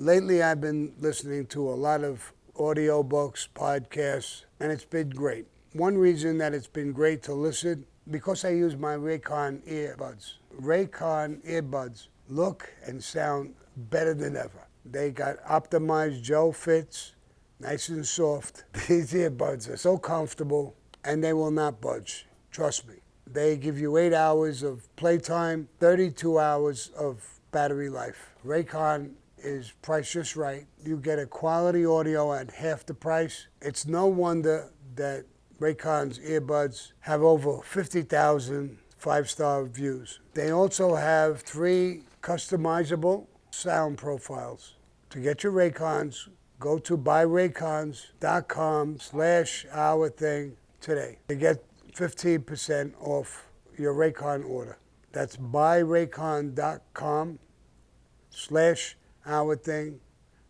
Lately, I've been listening to a lot of audio books, podcasts, and it's been great. One reason that it's been great to listen, because I use my Raycon earbuds. Raycon earbuds look and sound better than ever. They got optimized gel fits, nice and soft. These earbuds are so comfortable, and they will not budge. Trust me. They give you 8 hours of playtime, 32 hours of battery life. Raycon is priced just right. You get a quality audio at half the price. It's no wonder that Raycon's earbuds have over 50,000 five-star reviews. They also have 3 customizable sound profiles. To get your Raycons, go to buyraycons.com/OurThing today to get 15% off your Raycon order. That's buyraycon.com/OurThing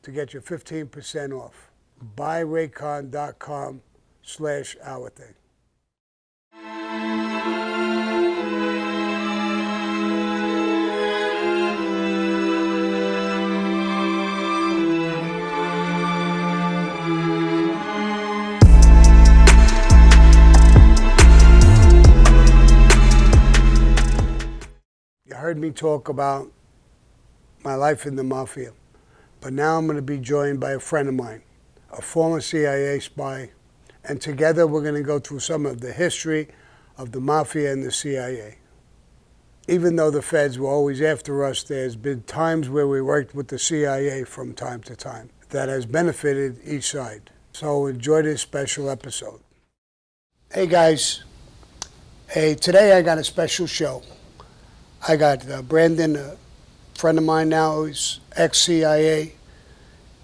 to get your 15% off. buyraycon.com/OurThing. You heard me talk about my life in the mafia, but now I'm going to be joined by a friend of mine, a former CIA spy, and together we're going to go through some of the history of the mafia and the CIA. Even though the feds were always after us, there's been times where we worked with the CIA from time to time that has benefited each side. So enjoy this special episode. Hey guys, today I got a special show. I got Brandon, a friend of mine now, he's ex-CIA.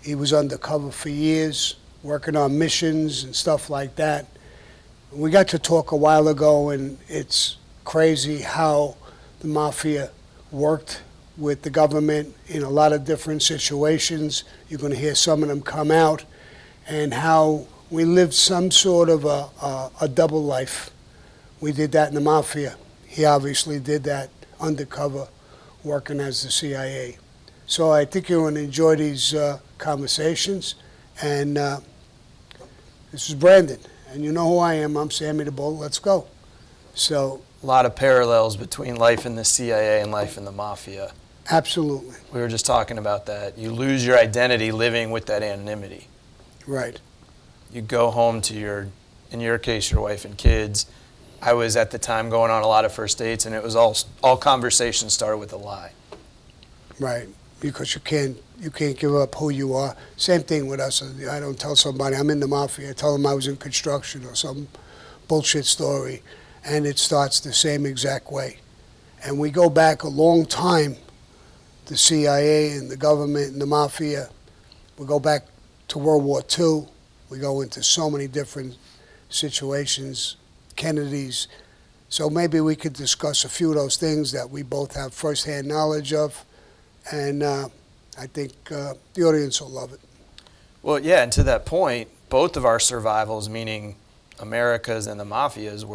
He was undercover for years, working on missions and stuff like that. We got to talk a while ago, and it's crazy how the mafia worked with the government in a lot of different situations. You're going to hear some of them come out, and how we lived some sort of a double life. We did that in the mafia. He obviously did that undercover, working as the CIA. So I think you're going to enjoy these conversations. And this is Brandon. And you know who I am. I'm Sammy the Bull. Let's go. So a lot of parallels between life in the CIA and life in the mafia. Absolutely. We were just talking about that. You lose your identity living with that anonymity. Right. You go home to in your case, your wife and kids. I was at the time going on a lot of first dates, and it was all conversations started with a lie. Right, because you can't give up who you are. Same thing with us. I don't tell somebody I'm in the mafia. I tell them I was in construction or some bullshit story, and it starts the same exact way. And we go back a long time, the CIA and the government and the mafia. We go back to World War II. We go into so many different situations, Kennedy's. So maybe we could discuss a few of those things that we both have firsthand knowledge of. And I think the audience will love it. Well, yeah, and to that point, both of our survivals, meaning America's and the mafia's,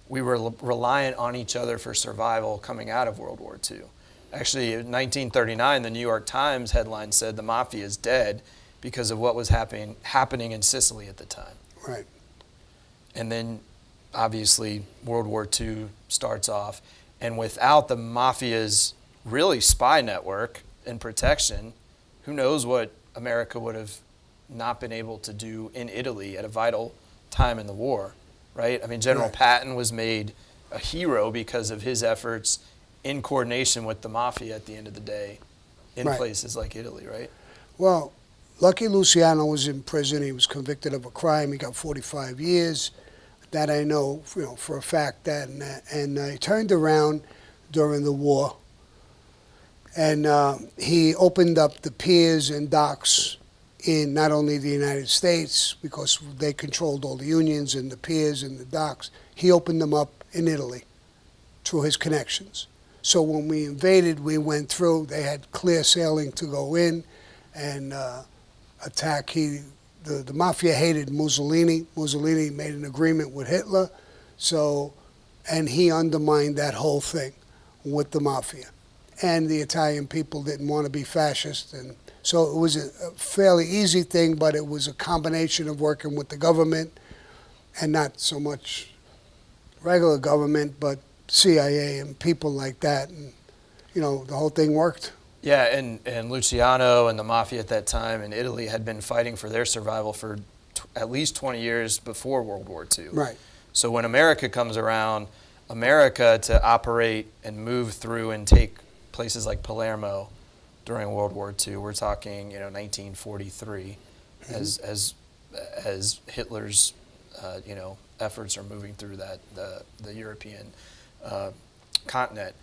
we were reliant on each other for survival coming out of World War II. Actually, in 1939, the New York Times headline said the mafia is dead because of what was happening in Sicily at the time. Right. And then, obviously, World War II starts off. And without the mafia's really spy network and protection, who knows what America would have not been able to do in Italy at a vital time in the war, right? I mean, General Patton was made a hero because of his efforts in coordination with the mafia at the end of the day in places like Italy, right? Well, Lucky Luciano was in prison. He was convicted of a crime. He got 45 years. That I know, for a fact. And he turned around during the war, and he opened up the piers and docks in not only the United States, because they controlled all the unions and the piers and the docks. He opened them up in Italy through his connections. So when we invaded, we went through. They had clear sailing to go in and attack. The mafia hated Mussolini. Mussolini made an agreement with Hitler, and he undermined that whole thing with the mafia. And the Italian people didn't want to be fascist, and So it was a fairly easy thing, but it was a combination of working with the government and not so much regular government, but CIA and people like that. And, you know, the whole thing worked. Yeah, and Luciano and the mafia at that time in Italy had been fighting for their survival for at least 20 years before World War II. Right. So when America comes around, America to operate and move through and take places like Palermo during World War II, we're talking 1943, as Hitler's efforts are moving through the European continent.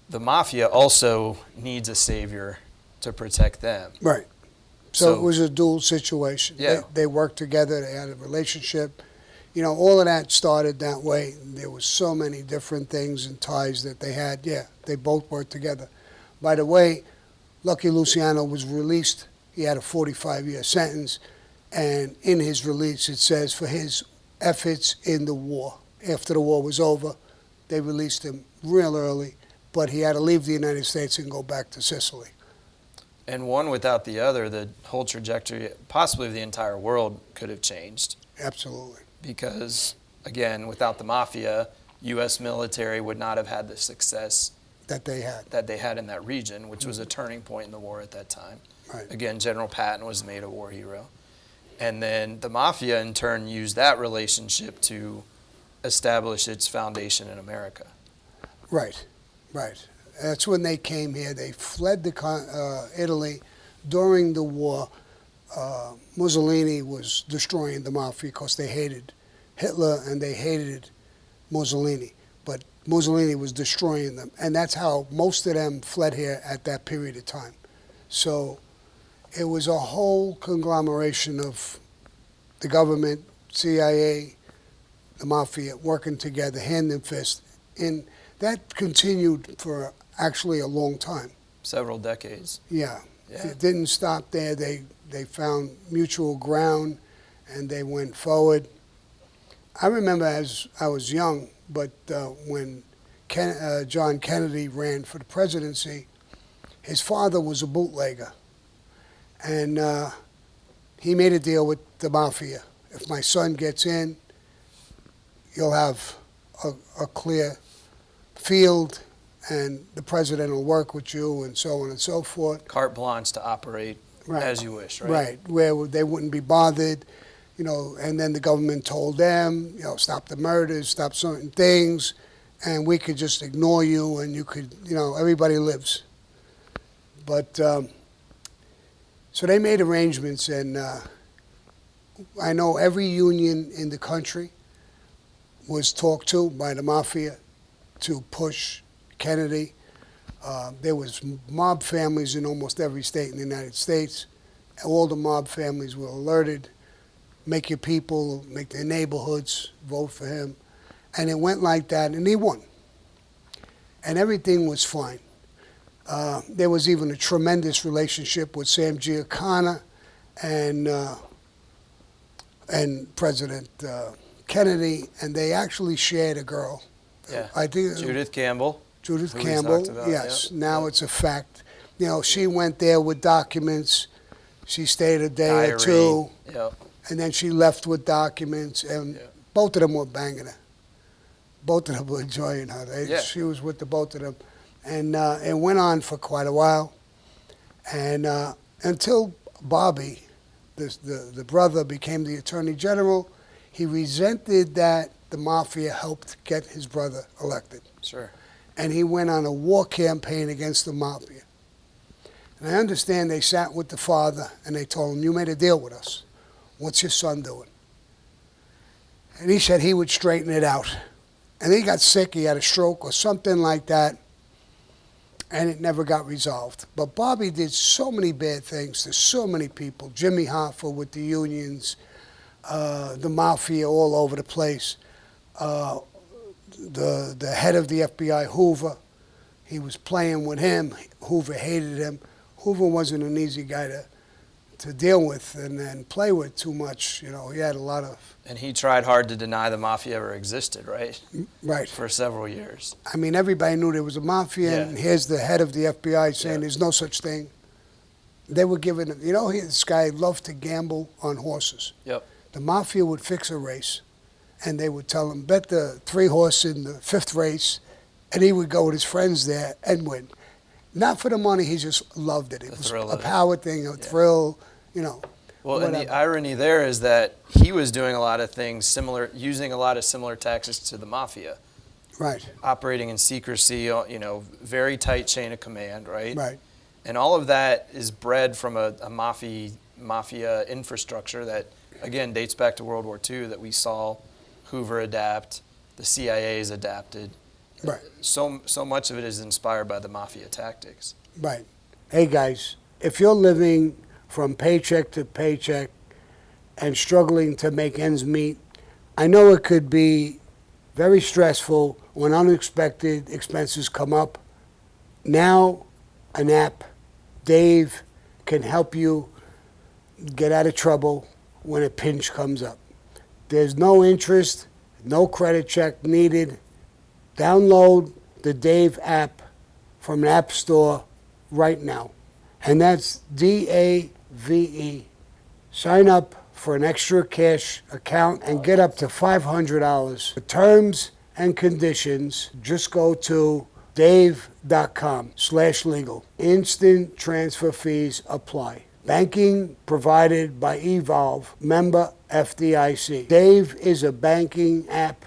The mafia also needs a savior to protect them. Right. So it was a dual situation. Yeah. They worked together. They had a relationship. You know, all of that started that way. There was so many different things and ties that they had. Yeah, they both worked together. By the way, Lucky Luciano was released. He had a 45-year sentence. And in his release, it says for his efforts in the war. After the war was over, they released him real early. But he had to leave the United States and go back to Sicily. And one without the other, the whole trajectory, possibly of the entire world, could have changed. Absolutely. Because, again, without the mafia, U.S. military would not have had the success that they had in that region, which was a turning point in the war at that time. Right. Again, General Patton was made a war hero. And then the mafia, in turn, used that relationship to establish its foundation in America. Right. Right. That's when they came here. They fled Italy during the war. Mussolini was destroying the mafia because they hated Hitler and they hated Mussolini. But Mussolini was destroying them. And that's how most of them fled here at that period of time. So it was a whole conglomeration of the government, CIA, the mafia, working together, hand in fist. And that continued for actually a long time. Several decades. Yeah. It didn't stop there. They found mutual ground and they went forward. I remember as I was young, but when John Kennedy ran for the presidency, his father was a bootlegger. And he made a deal with the mafia. If my son gets in, you'll have a clear field and the president will work with you and so on and so forth. Carte blanche to operate as you wish, right? Right, where they wouldn't be bothered, and then the government told them, stop the murders, stop certain things, and we could just ignore you and you could, everybody lives. But, so they made arrangements and I know every union in the country was talked to by the mafia to push Kennedy. There was mob families in almost every state in the United States. All the mob families were alerted. Make your people, make their neighborhoods, vote for him. And it went like that, and he won. And everything was fine. There was even a tremendous relationship with Sam Giancana and President Kennedy, and they actually shared a girl. Yeah, I think Judith Campbell. Judith Campbell, yes. Yeah. Now it's a fact. She went there with documents. She stayed a day or two, and then she left with documents, and both of them were banging her. Both of them were enjoying her. She was with the both of them. And it went on for quite a while. And until Bobby, the brother, became the Attorney General, he resented that the mafia helped get his brother elected. Sure. And he went on a war campaign against the mafia. And I understand they sat with the father and they told him, you made a deal with us. What's your son doing? And he said he would straighten it out. And he got sick, he had a stroke or something like that, and it never got resolved. But Bobby did so many bad things to so many people. Jimmy Hoffa with the unions, the mafia all over the place. The head of the FBI, Hoover, he was playing with him. Hoover hated him. Hoover wasn't an easy guy to deal with and play with too much. He had a lot of... And he tried hard to deny the mafia ever existed, right? Right. For several years. I mean, everybody knew there was a mafia, and here's the head of the FBI saying there's no such thing. They were giving him, this guy loved to gamble on horses. Yep. The mafia would fix a race, and they would tell him, bet the 3 horse in the 5th race, and he would go with his friends there and win. Not for the money, he just loved it. It was a power thing, a thrill, Well, whatever. and the irony there is that he was doing a lot of things similar, using a lot of similar tactics to the mafia. Right. Operating in secrecy, very tight chain of command, right? Right. And all of that is bred from a mafia infrastructure that, again, dates back to World War II, that we saw Hoover adapt, the CIA's adapted. Right. So much of it is inspired by the mafia tactics. Right. Hey, guys, if you're living from paycheck to paycheck and struggling to make ends meet, I know it could be very stressful when unexpected expenses come up. Now, an app, Dave, can help you get out of trouble when a pinch comes up. There's no interest, no credit check needed. Download the Dave app from an app store right now. And that's DAVE. Sign up for an extra cash account and get up to $500. For terms and conditions, just go to dave.com/legal. Instant transfer fees apply. Banking provided by Evolve, member FDIC. Dave is a banking app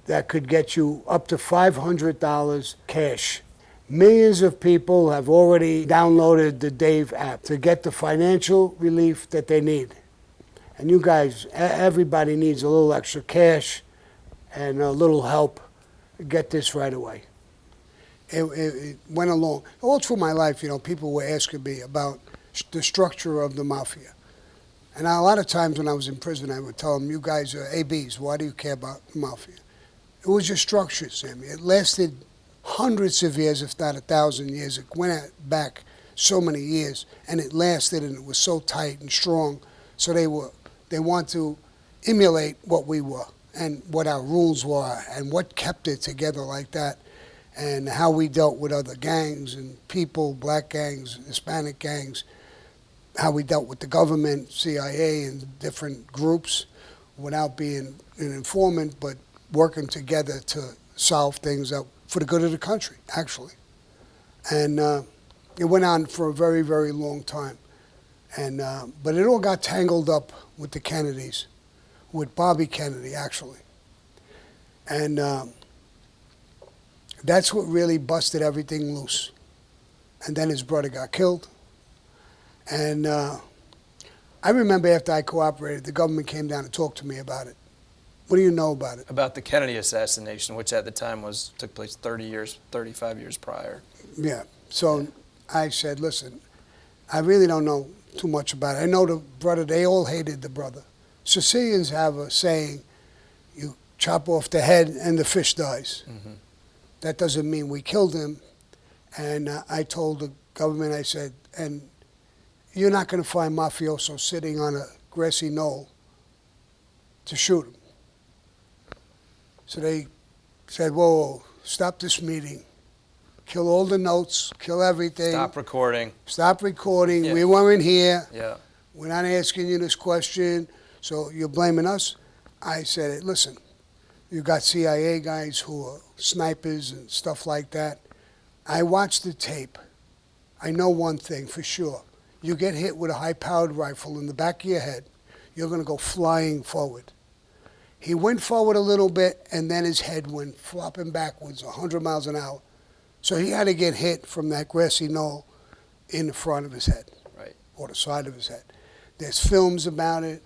that could get you up to $500 cash. Millions of people have already downloaded the Dave app to get the financial relief that they need. And you guys, everybody needs a little extra cash and a little help. Get this right away. It went along. All through my life, people were asking me about the structure of the mafia. And a lot of times when I was in prison, I would tell them, you guys are ABs. Why do you care about the mafia? It was just structure, Sammy. It lasted hundreds of years, if not 1,000 years. It went back so many years, and it lasted, and it was so tight and strong. So they want to emulate what we were and what our rules were and what kept it together like that, and how we dealt with other gangs and people, black gangs, Hispanic gangs, how we dealt with the government, CIA, and different groups without being an informant, but working together to solve things out for the good of the country, actually. And it went on for a very, very long time. And but it all got tangled up with the Kennedys, with Bobby Kennedy, actually. And that's what really busted everything loose. And then his brother got killed. And I remember after I cooperated, the government came down and talked to me about it. What do you know about it? About the Kennedy assassination, which at the time took place 35 years prior. Yeah. So I said, listen, I really don't know too much about it. I know the brother, they all hated the brother. Sicilians have a saying, you chop off the head and the fish dies. Mm-hmm. That doesn't mean we killed him. And I told the government, I said, and you're not going to find mafioso sitting on a grassy knoll to shoot him. So they said, whoa, stop this meeting. Kill all the notes, kill everything. Stop recording. Stop recording. Yeah. We weren't here. Yeah. We're not asking you this question, so you're blaming us? I said, listen, you got CIA guys who are snipers and stuff like that. I watched the tape. I know one thing for sure. You get hit with a high-powered rifle in the back of your head, you're going to go flying forward. He went forward a little bit, and then his head went flopping backwards 100 miles an hour. So he had to get hit from that grassy knoll in the front of his head, right, or the side of his head. There's films about it.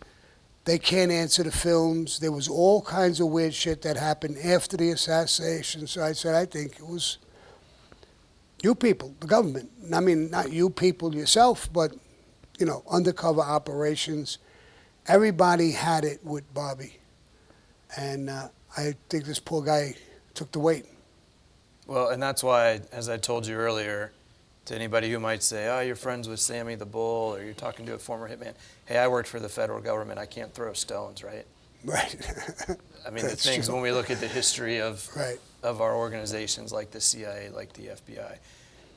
They can't answer the films. There was all kinds of weird shit that happened after the assassination. So I said, I think it was you people, the government. I mean, not you people yourself, but, undercover operations. Everybody had it with Bobby. And I think this poor guy took the weight. Well, and that's why, as I told you earlier, to anybody who might say, oh, you're friends with Sammy the Bull, or you're talking to a former hitman, hey, I worked for the federal government. I can't throw stones, right? Right. I mean, the things, when we look at the history of our organizations like the CIA, like the FBI.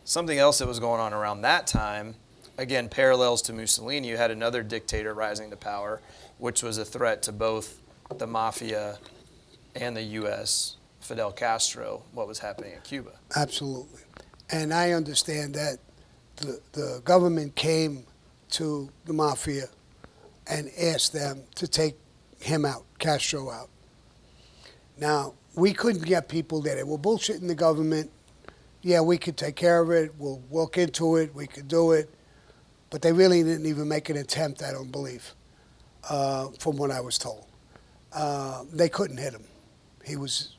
Something else that was going on around that time again, parallels to Mussolini, you had another dictator rising to power, which was a threat to both the mafia and the U.S., Fidel Castro, what was happening in Cuba. Absolutely. And I understand that the government came to the mafia and asked them to take him out, Castro out. Now, we couldn't get people there. They were bullshitting the government. Yeah, we could take care of it. We'll look into it. We could do it. But they really didn't even make an attempt, I don't believe, from what I was told. They couldn't hit him. He was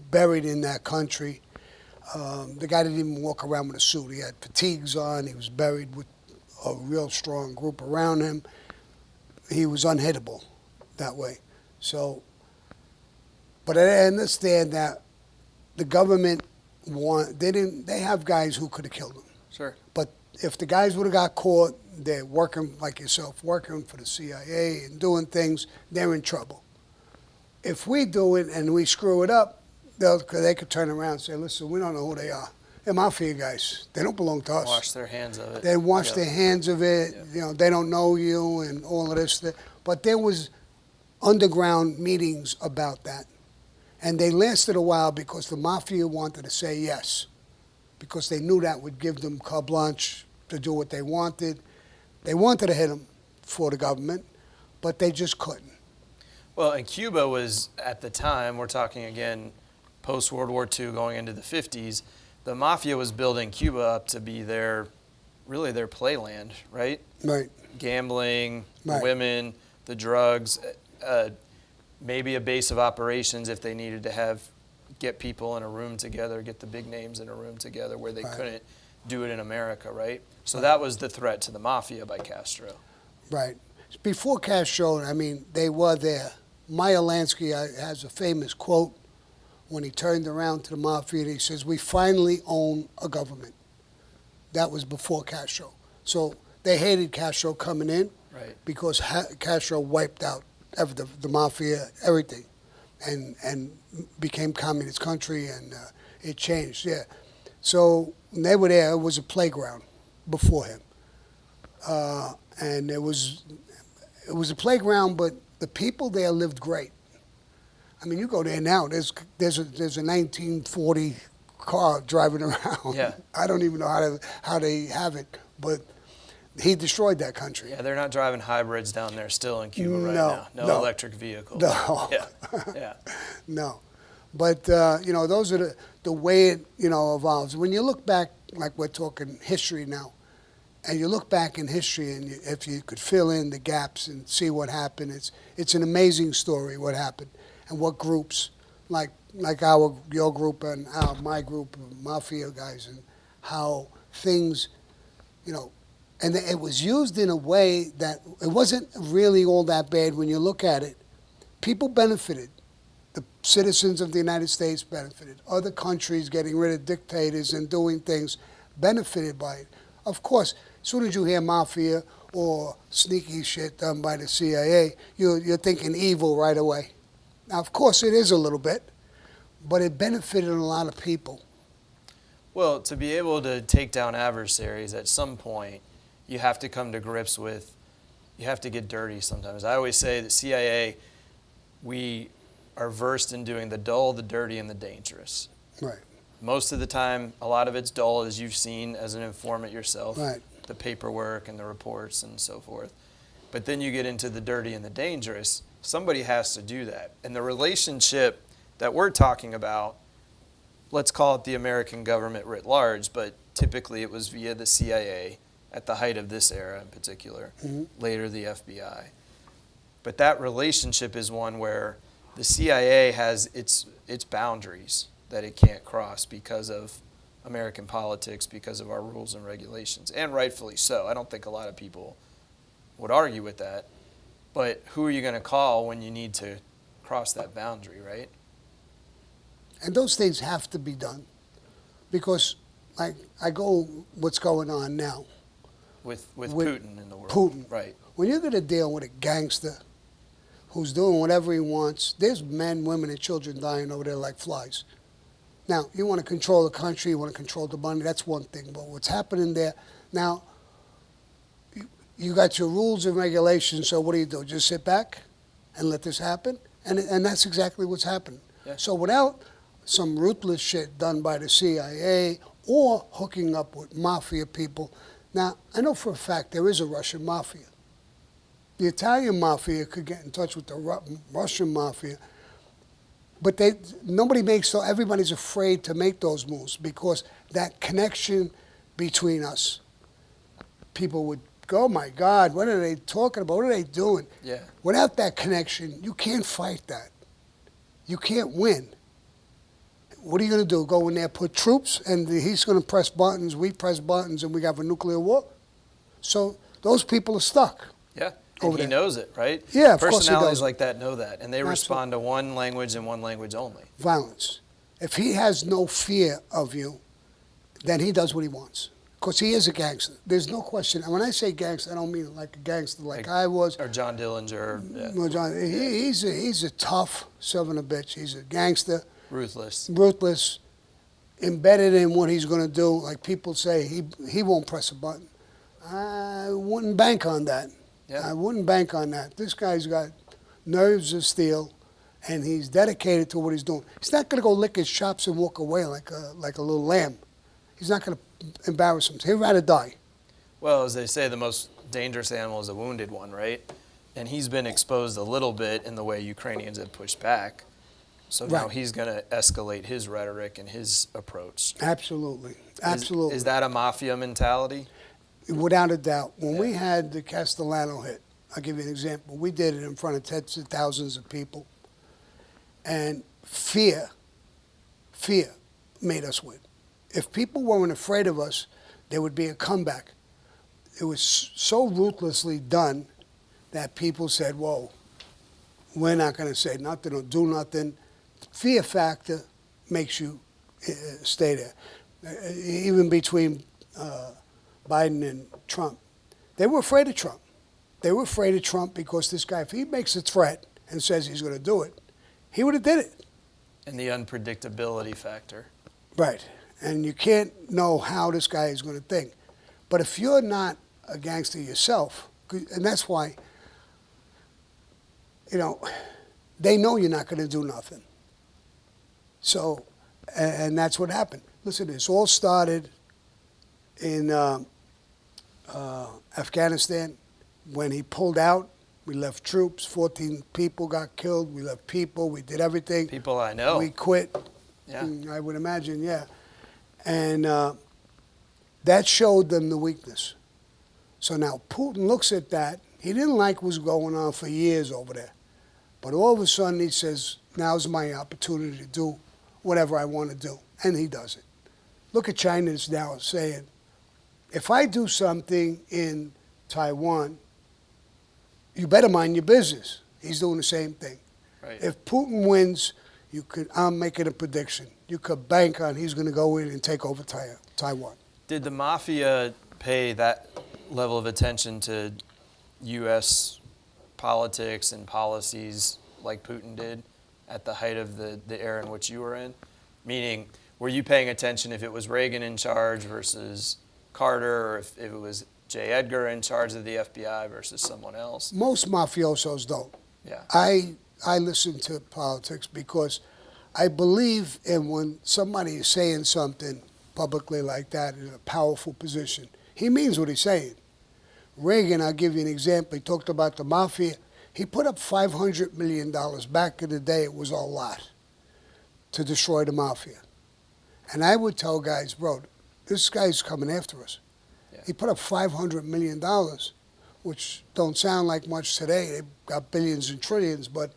buried in that country. The guy didn't even walk around with a suit. He had fatigues on. He was buried with a real strong group around him. He was unhittable that way. So, but I understand that the government they have guys who could have killed him. Sure. But if the guys would have got caught, they're working like yourself, working for the CIA and doing things, they're in trouble. If we do it and we screw it up, they could turn around and say, listen, we don't know who they are. They're mafia guys. They don't belong to us. Wash their hands of it. They wash their hands of it. Yep. You know, they don't know you and all of this. But there was underground meetings about that. And they lasted a while because the mafia wanted to say yes, because they knew that would give them carte blanche to do what they wanted. They wanted to hit them for the government, but they just couldn't. Well, and Cuba was, at the time, we're talking again, post-World War II going into the 50s, the mafia was building Cuba up to be really their playland, right? Right. Gambling, Right. women, the drugs, maybe a base of operations if they needed to get people in a room together, get the big names in a room together where they Right. couldn't do it in America, right? So that was the threat to the mafia by Castro. Right. Before Castro, I mean, they were there. Meyer Lansky has a famous quote when he turned around to the mafia. He says, "We finally own a government." That was before Castro. So they hated Castro coming in, Right. because Castro wiped out the mafia, everything, and became communist country, and it changed. Yeah. So when they were there, it was a playground before him, and it was a playground, but the people there lived great. I mean, you go there now. There's a 1940 car driving around. Yeah. I don't even know how they have it, but he destroyed that country. Yeah, they're not driving hybrids down there still in Cuba right No, now. no. Electric vehicles. No. Yeah. Yeah. No. But, those are the way it, evolves. When you look back, like we're talking history now, and you look back in history, and if you could fill in the gaps and see what happened, it's an amazing story what happened, and what groups, like your group and my group of mafia guys, and how things, and it was used in a way that it wasn't really all that bad when you look at it. People benefited. The citizens of the United States benefited. Other countries getting rid of dictators and doing things benefited by it. Of course, as soon as you hear mafia or sneaky shit done by the CIA, you're thinking evil right away. Now, of course, it is a little bit, but it benefited a lot of people. Well, to be able to take down adversaries at some point, you have to come to grips with, you have to get dirty sometimes. I always say that CIA, we are versed in doing the dull, the dirty, and the dangerous. Right. Most of the time, a lot of it's dull, as you've seen as an informant yourself, Right. the paperwork and the reports and so forth. But then you get into the dirty and the dangerous. Somebody has to do that. And the relationship that we're talking about, let's call it the American government writ large, but typically it was via the CIA at the height of this era in particular, later the FBI. But that relationship is one where the CIA has its boundaries that it can't cross because of American politics, because of our rules and regulations, and rightfully so. I don't think a lot of people would argue with that. But who are you going to call when you need to cross that boundary, right? And those things have to be done, because what's going on now. With Putin in the world. Putin. Right. When you're going to deal with a gangster who's doing whatever he wants, there's men, women, and children dying over there like flies. Now, you want to control the country, you want to control the money, that's one thing. But what's happening there now, You got your rules and regulations, so what do? Just sit back and let this happen? And that's exactly what's happened. Yeah. So without some ruthless shit done by the CIA or hooking up with mafia people. Now, I know for a fact there is a Russian mafia. The Italian mafia could get in touch with the Russian mafia, but nobody makes, so everybody's afraid to make those moves because that connection between us, people would go, oh my God, what are they talking about? What are they doing? Yeah. Without that connection, you can't fight that. You can't win. What are you going to do? Go in there, put troops, and he's going to press buttons, we press buttons, and we have a nuclear war? So those people are stuck. Yeah, and he knows it, right? Yeah, of course he Personalities does. like that know that, and they Absolutely. respond to one language and one language only. Violence. If he has no fear of you, then he does what he wants. Because he is a gangster. There's no question. And when I say gangster, I don't mean like a gangster like I was. Or John Dillinger. Yeah. Well, John, he's a tough son of a bitch. He's a gangster. Ruthless. Ruthless. Embedded in what he's going to do. Like people say, he won't press a button. I wouldn't bank on that. Yeah. I wouldn't bank on that. This guy's got nerves of steel, and he's dedicated to what he's doing. He's not going to go lick his chops and walk away like a little lamb. He's not going to embarrass him. He'd rather die. Well, as they say, the most dangerous animal is a wounded one, right? And he's been exposed a little bit in the way Ukrainians have pushed back. So now Right. he's going to escalate his rhetoric and his approach. Absolutely. Absolutely. Is that a mafia mentality? Without a doubt. When Yeah. we had the Castellano hit, I'll give you an example. We did it in front of tens of thousands of people. And fear made us win. If people weren't afraid of us, there would be a comeback. It was so ruthlessly done that people said, whoa, we're not going to say nothing or do nothing. Fear factor makes you stay there. Even between Biden and Trump, they were afraid of Trump. They were afraid of Trump because this guy, if he makes a threat and says he's going to do it, he would have did it. And the unpredictability factor. Right. And you can't know how this guy is going to think. But if you're not a gangster yourself, and that's why, they know you're not going to do nothing. So, and that's what happened. Listen, this all started in Afghanistan. When he pulled out, we left troops, 14 people got killed, we left people, we did everything. People I know. We quit. Yeah. I would imagine, yeah. And that showed them the weakness. So now Putin looks at that. He didn't like what was going on for years over there. But all of a sudden he says, now's my opportunity to do whatever I want to do. And he does it. Look at China now saying, if I do something in Taiwan, you better mind your business. He's doing the same thing. Right. If Putin wins, I'm making a prediction. You could bank on he's going to go in and take over Taiwan. Did the mafia pay that level of attention to U.S. politics and policies like Putin did at the height of the era in which you were in? Meaning, were you paying attention if it was Reagan in charge versus Carter, or if it was J. Edgar in charge of the FBI versus someone else? Most mafiosos don't. Yeah. I listen to politics because I believe in when somebody is saying something publicly like that in a powerful position, he means what he's saying. Reagan, I'll give you an example. He talked about the mafia. He put up $500 million. Back in the day, it was a lot to destroy the mafia. And I would tell guys, bro, this guy's coming after us. Yeah. He put up $500 million, which don't sound like much today. They've got billions and trillions, but,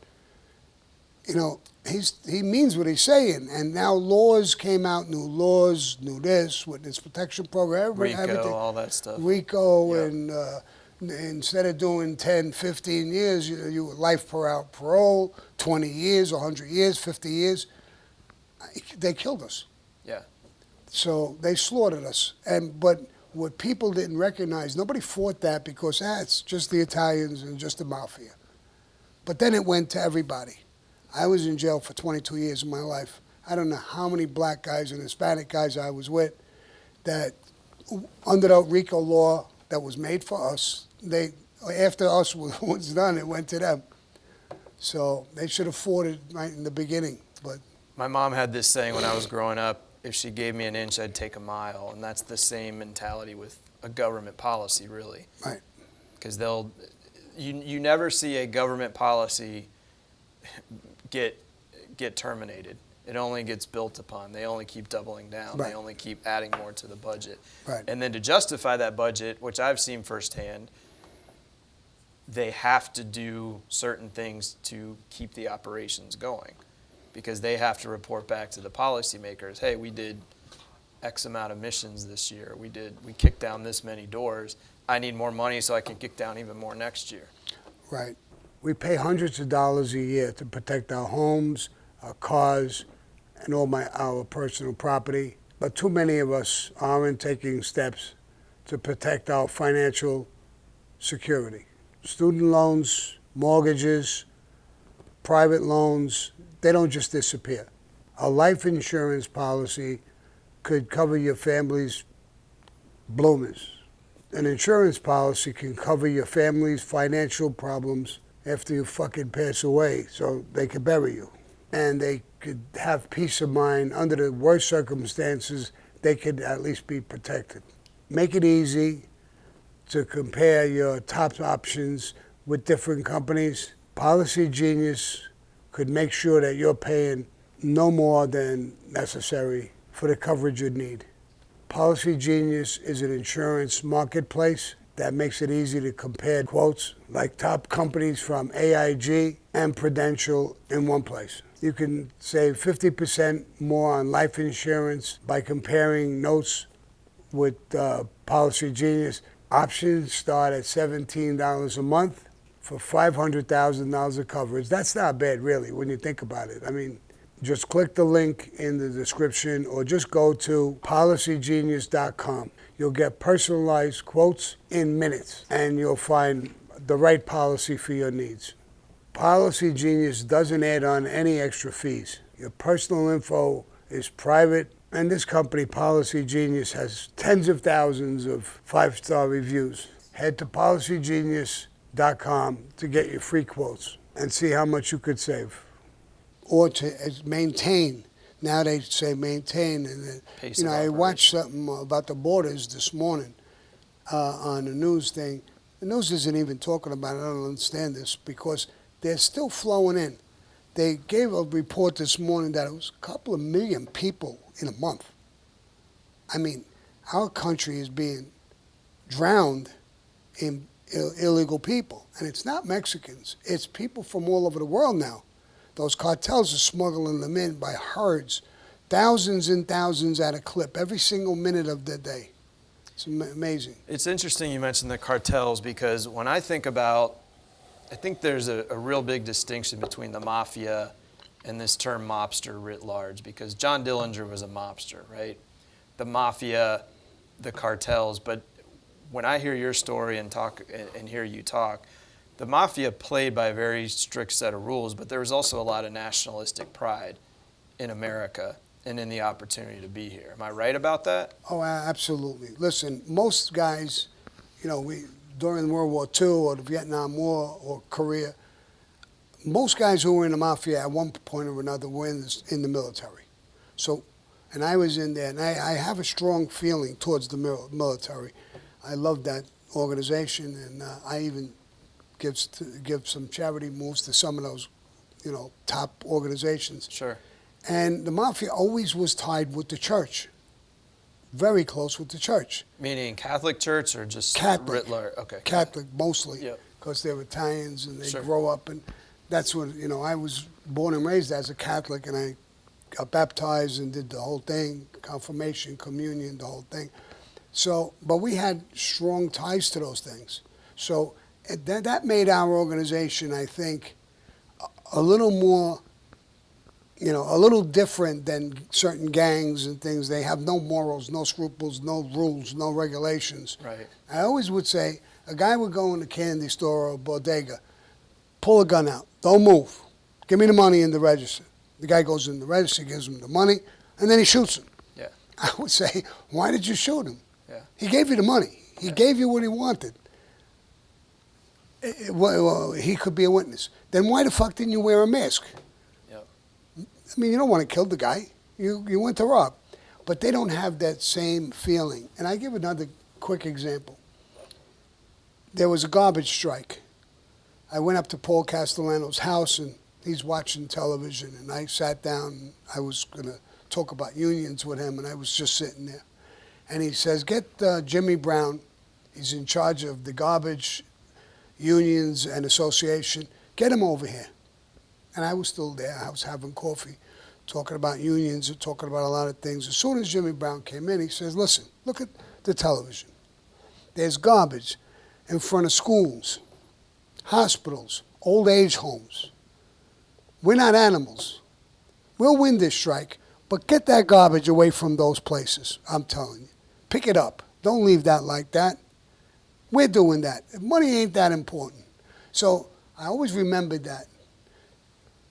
he means what he's saying. And now laws came out, new laws, this, witness protection program, RICO, everything. all that stuff. RICO, Yeah. and instead of doing 10, 15 years, you were life parole, 20 years, 100 years, 50 years. They killed us. Yeah. So they slaughtered us. But what people didn't recognize, nobody fought that because it's just the Italians and just the mafia. But then it went to everybody. I was in jail for 22 years of my life. I don't know how many black guys and Hispanic guys I was with that under the RICO law that was made for us. After us was done, it went to them. So they should have fought it right in the beginning. But My mom had this saying when I was growing up, if she gave me an inch, I'd take a mile. And that's the same mentality with a government policy, really. right, Because you never see a government policy get terminated. It only gets built upon. They only keep doubling down. Right. They only keep adding more to the budget. right, And then to justify that budget, which I've seen firsthand, they have to do certain things to keep the operations going, because they have to report back to the policymakers, hey, we did X amount of missions this year. We kicked down this many doors. I need more money so I can kick down even more next year. right. We pay hundreds of dollars a year to protect our homes, our cars, and our personal property. But too many of us aren't taking steps to protect our financial security. Student loans, mortgages, private loans, they don't just disappear. A life insurance policy could cover your family's bloomers. An insurance policy can cover your family's financial problems after you fucking pass away, so they could bury you. And they could have peace of mind. Under the worst circumstances, they could at least be protected. Make it easy to compare your top options with different companies. Policy Genius could make sure that you're paying no more than necessary for the coverage you need. Policy Genius is an insurance marketplace that makes it easy to compare quotes like top companies from AIG and Prudential in one place. You can save 50% more on life insurance by comparing notes with Policy Genius. Options start at $17 a month for $500,000 of coverage. That's not bad, really, when you think about it. I mean, just click the link in the description or just go to policygenius.com. You'll get personalized quotes in minutes, and you'll find the right policy for your needs. Policy Genius doesn't add on any extra fees. Your personal info is private, and this company, Policy Genius, has tens of thousands of 5-star reviews. Head to policygenius.com to get your free quotes and see how much you could save. Or to maintain. Now they say maintain. And I watched something about the borders this morning on the news thing. The news isn't even talking about it. I don't understand this because they're still flowing in. They gave a report this morning that it was a couple of million people in a month. I mean, our country is being drowned in illegal people. And it's not Mexicans. It's people from all over the world now. Those cartels are smuggling them in by herds, thousands and thousands at a clip, every single minute of the day. It's amazing. It's interesting you mentioned the cartels, because when I think there's a real big distinction between the mafia and this term mobster writ large, because John Dillinger was a mobster, right? The mafia, the cartels, but when I hear your story and hear you talk, the mafia played by a very strict set of rules, but there was also a lot of nationalistic pride in America and in the opportunity to be here. Am I right about that? Oh, absolutely. Listen, most guys, during World War II or the Vietnam War or Korea, most guys who were in the mafia at one point or another were in the military. So, and I was in there, and I have a strong feeling towards the military. I love that organization, and I even give some charity moves to some of those, top organizations. Sure. And the mafia always was tied with the church, very close with the church. Meaning Catholic Church or just Catholic? writ large? Okay. Catholic mostly, Yep. because they're Italians and they Sure. grow up, and that's what I was born and raised as a Catholic, and I got baptized and did the whole thing, confirmation, communion, the whole thing. So, but we had strong ties to those things. So that made our organization, I think, a little more, a little different than certain gangs and things. They have no morals, no scruples, no rules, no regulations. Right. I always would say, a guy would go in a candy store or a bodega, pull a gun out, don't move, give me the money in the register. The guy goes in the register, gives him the money, and then he shoots him. Yeah. I would say, why did you shoot him? Yeah. He gave you the money. He gave you what he wanted. Well, he could be a witness. Then why the fuck didn't you wear a mask? Yep. I mean, you don't want to kill the guy. You went to rob. But they don't have that same feeling. And I give another quick example. There was a garbage strike. I went up to Paul Castellano's house, and he's watching television, and I sat down, and I was going to talk about unions with him, and I was just sitting there. And he says, get Jimmy Brown. He's in charge of the garbage unions and association. Get him over here. And I was still there. I was having coffee, talking about unions and talking about a lot of things. As soon as Jimmy Brown came in, he says, listen, look at the television. There's garbage in front of schools, hospitals, old age homes. We're not animals. We'll win this strike, but get that garbage away from those places, I'm telling you. Pick it up. Don't leave that like that. We're doing that. Money ain't that important. So I always remembered that.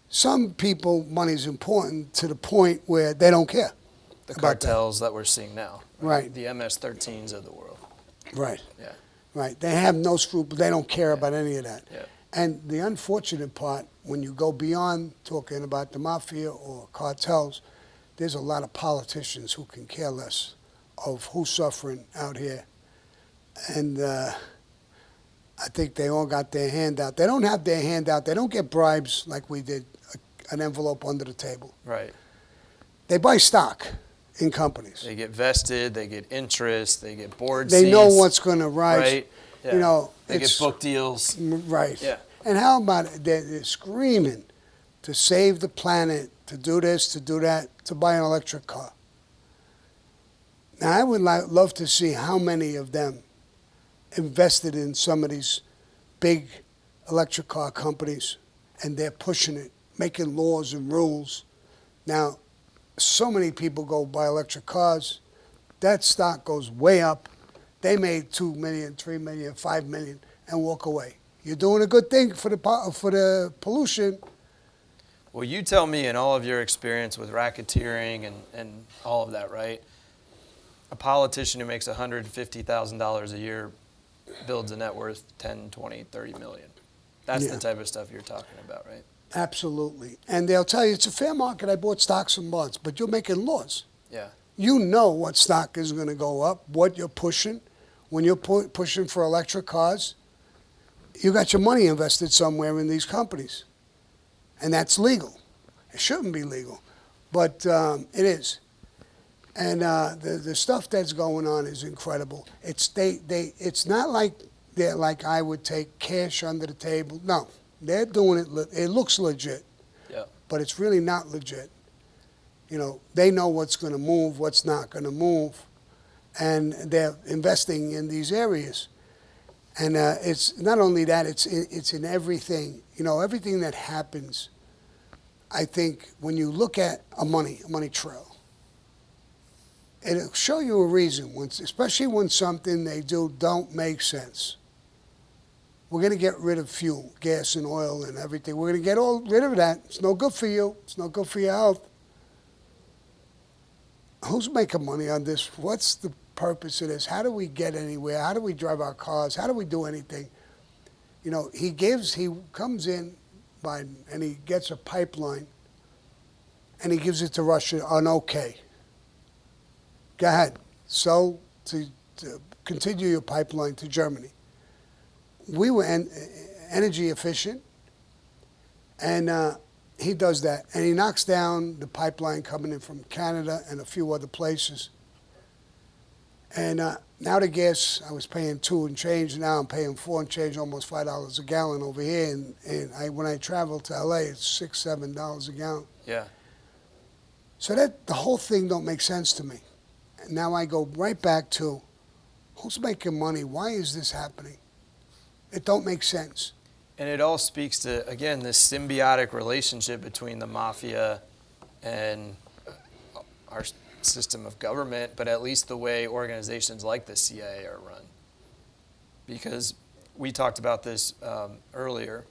Some people, money's important to the point where they don't care. The cartels that we're seeing now. Right. The MS-13s of the world. Right. Yeah. Right. They have no scruples. They don't care about any of that. Yeah. And the unfortunate part, when you go beyond talking about the mafia or cartels, there's a lot of politicians who can care less of who's suffering out here. And I think they all got their hand out. They don't have their hand out. They don't get bribes like we did, an envelope under the table. Right. They buy stock in companies. They get vested, they get interest, they get board They seats. know what's going to rise. Right. Yeah. You know, they get book deals. Right. Yeah. And how about it? They're screaming to save the planet, to do this, to do that, to buy an electric car. Now, I would love to see how many of them invested in some of these big electric car companies, and they're pushing it, making laws and rules. Now, so many people go buy electric cars. That stock goes way up. They made 2 million, 3 million, 5 million, and walk away. You're doing a good thing for the pollution. Well, you tell me, in all of your experience with racketeering and all of that, right? A politician who makes $150,000 a year builds a net worth 10, 20, 30 million. That's the type of stuff you're talking about, right? Absolutely. And they'll tell you, it's a fair market. I bought stocks and bonds, but you're making laws. Yeah. You know what stock is going to go up, what you're pushing. When you're pushing for electric cars, you got your money invested somewhere in these companies. And that's legal. It shouldn't be legal, but it is. And the stuff that's going on is incredible. It's not like they're like I would take cash under the table. No, they're doing it. It looks legit, Yeah. but it's really not legit. You know, they know what's going to move, what's not going to move, and they're investing in these areas. And it's not only that; it's in everything. You know, everything that happens. I think when you look at a money trail, it'll show you a reason, especially when something they do don't make sense. We're going to get rid of fuel, gas and oil and everything. We're going to get all rid of that. It's no good for you. It's no good for your health. Who's making money on this? What's the purpose of this? How do we get anywhere? How do we drive our cars? How do we do anything? You know, he comes in, Biden, and he gets a pipeline, and he gives it to Russia on okay. Go ahead. So to continue your pipeline to Germany. We were energy efficient, and he does that. And he knocks down the pipeline coming in from Canada and a few other places. And now the gas, I was paying $2 and change. Now I'm paying $4 and change, almost $5 a gallon over here. And when I travel to LA, it's $6, $7 a gallon. Yeah. So that the whole thing don't make sense to me. And now I go right back to, who's making money? Why is this happening? It don't make sense. And it all speaks to, again, this symbiotic relationship between the mafia and our system of government, but at least the way organizations like the CIA are run. Because we talked about this earlier.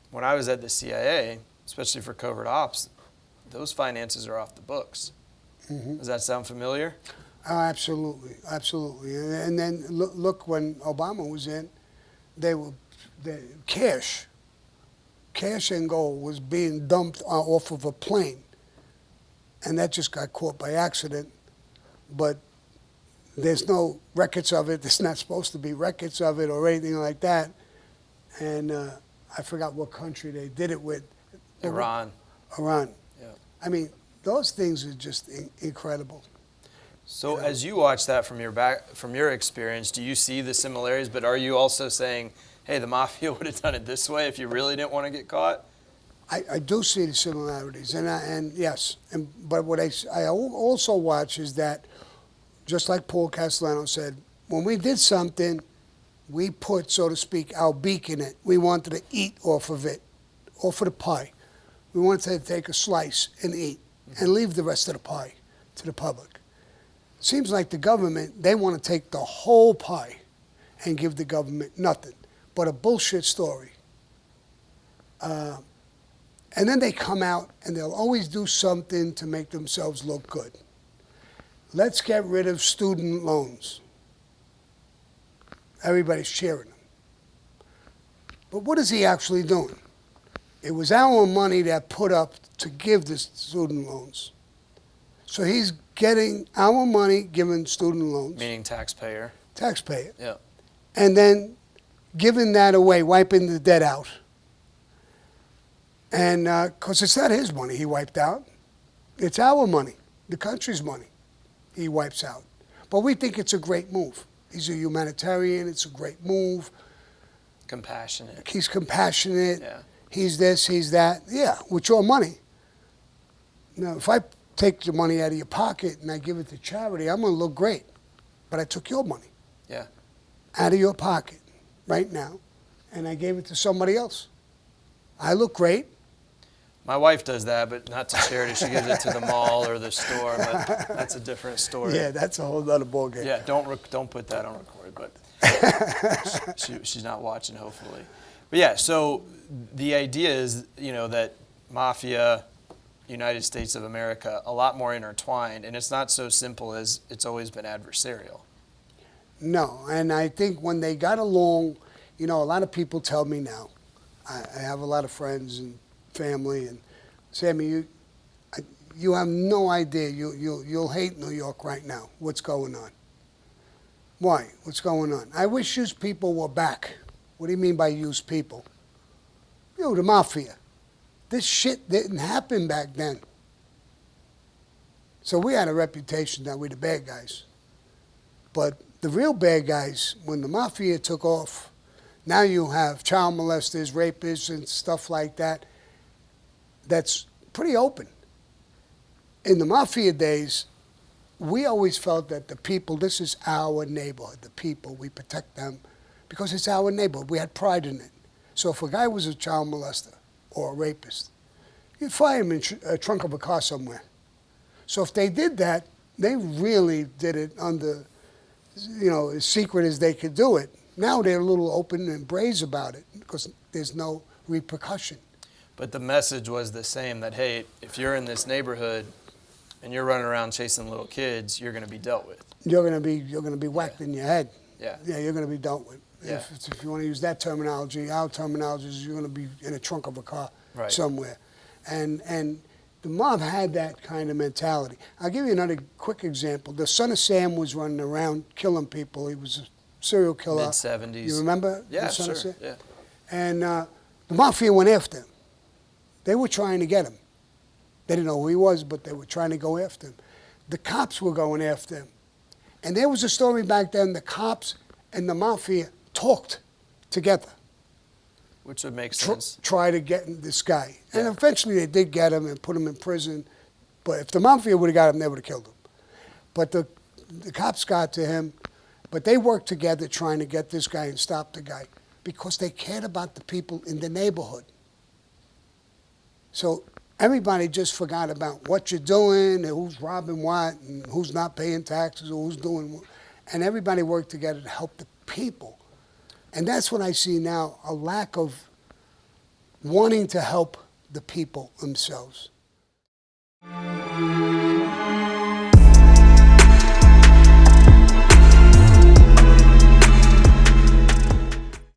When I was at the CIA, especially for covert ops, those finances are off the books. Mm-hmm. Does that sound familiar? Oh, absolutely, absolutely. And then look, when Obama was in, the cash and gold was being dumped off of a plane, and that just got caught by accident. But there's no records of it. There's not supposed to be records of it or anything like that. And I forgot what country they did it with. Iran. Iran. Yeah. I mean, those things are just incredible. So as you watch that from your experience, do you see the similarities? But are you also saying, hey, the mafia would have done it this way if you really didn't want to get caught? I do see the similarities, and yes, but what I also watch is that, just like Paul Castellano said, when we did something, we put, so to speak, our beak in it. We wanted to eat off of it, off of the pie. We wanted to take a slice and eat, and leave the rest of the pie to the public. Seems like the government, they want to take the whole pie and give the government nothing but a bullshit story. And then they come out and they'll always do something to make themselves look good. Let's get rid of student loans. Everybody's cheering him. But what is he actually doing? It was our money that put up to give the student loans. So he's getting our money, giving student loans. Meaning taxpayer. Taxpayer. Yeah. And then giving that away, wiping the debt out. And because it's not his money he wiped out. It's our money, the country's money he wipes out. But we think it's a great move. He's a humanitarian. It's a great move. Compassionate. He's compassionate. Yeah. He's this, he's that. Yeah, with your money. Now, if I take the money out of your pocket and I give it to charity, I'm going to look great. But I took your money. Yeah. Out of your pocket right now, and I gave it to somebody else. I look great. My wife does that, but not to charity. She gives it to the mall or the store, but that's a different story. Yeah, that's a whole other ballgame. Yeah, don't put that on record, but she's not watching, hopefully. But yeah, so the idea is, that mafia, United States of America, a lot more intertwined, and it's not so simple as it's always been adversarial. No, and I think when they got along, a lot of people tell me now, I have a lot of friends and family, and Sammy, you have no idea. You'll hate New York right now. What's going on? Why? What's going on? I wish used people were back. What do you mean by used people? The mafia. This shit didn't happen back then. So we had a reputation that we're the bad guys. But the real bad guys, when the mafia took off, now you have child molesters, rapists, and stuff like that. That's pretty open. In the mafia days, we always felt that the people, this is our neighborhood, the people, we protect them because it's our neighborhood. We had pride in it. So if a guy was a child molester or a rapist, you'd fire him in a trunk of a car somewhere. So if they did that, they really did it under, as secret as they could do it. Now they're a little open and brazen about it because there's no repercussion. But the message was the same, that, hey, if you're in this neighborhood and you're running around chasing little kids, you're going to be dealt with. You're going to be whacked in your head. Yeah. Yeah, you're going to be dealt with. Yeah. If you want to use that terminology, our terminology is you're going to be in a trunk of a car somewhere. And the mob had that kind of mentality. I'll give you another quick example. The son of Sam was running around killing people. He was a serial killer. Mid-'70s. You remember? Yeah, the son of sure. Sam? Yeah. And the mafia went after him. They were trying to get him. They didn't know who he was, but they were trying to go after him. The cops were going after him. And there was a story back then, the cops and the mafia talked together. Which would make sense. Try to get this guy. Yeah. And eventually they did get him and put him in prison. But if the mafia would have got him, they would have killed him. But the cops got to him. But they worked together trying to get this guy and stop the guy because they cared about the people in the neighborhood. So everybody just forgot about what you're doing and who's robbing what and who's not paying taxes or who's doing what. And everybody worked together to help the people. And that's what I see now, a lack of wanting to help the people themselves.